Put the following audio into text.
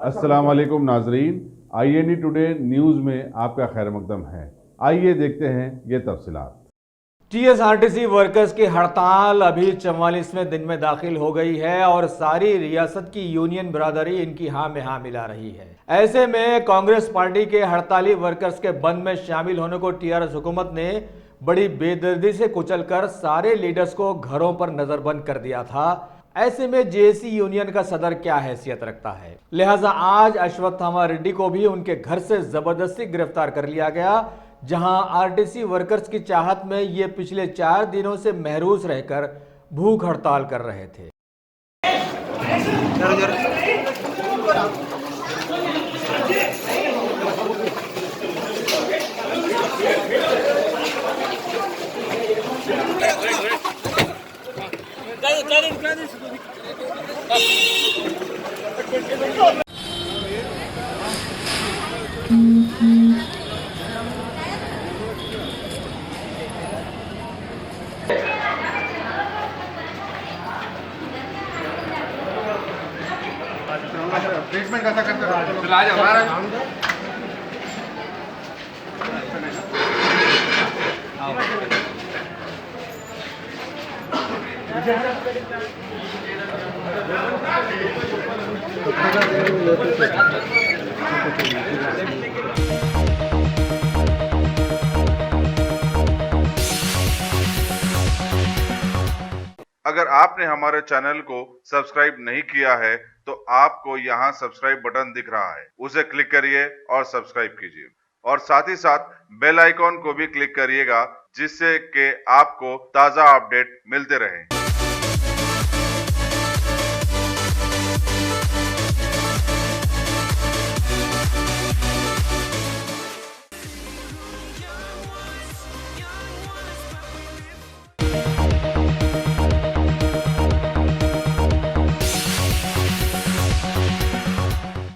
अस्सलाम वालेकुम नाजरीन, INE टुडे न्यूज़ में आपका खैर मकदम है। आइए देखते हैं ये तफसीलात। TSRTC वर्कर्स की हड़ताल अभी 44वें दिन में दाखिल हो गई है और सारी रियासत की यूनियन बिरादरी इनकी हाँ में हाँ मिला रही है। ऐसे में कांग्रेस पार्टी के हड़ताली वर्कर्स के बंद में शामिल होने को TRS हुकूमत ने बड़ी बेदर्दी से कुचलकर सारे लीडर्स को घरों पर नजरबंद कर दिया था। ऐसे में JAC यूनियन का सदर क्या हैसियत रखता है, लिहाजा आज अश्वत्थामा रेड्डी को भी उनके घर से जबरदस्ती गिरफ्तार कर लिया गया, जहां RTC वर्कर्स की चाहत में ये पिछले 4 दिनों से महरूस रहकर भूख हड़ताल कर रहे थे। ट्रीटमेंट कैसा करते हो? इलाज हमारा अगर आपने हमारे चैनल को सब्सक्राइब नहीं किया है तो आपको यहाँ सब्सक्राइब बटन दिख रहा है, उसे क्लिक करिए और सब्सक्राइब कीजिए और साथ ही साथ बेल आइकॉन को भी क्लिक करिएगा, जिससे कि आपको ताज़ा अपडेट मिलते रहें।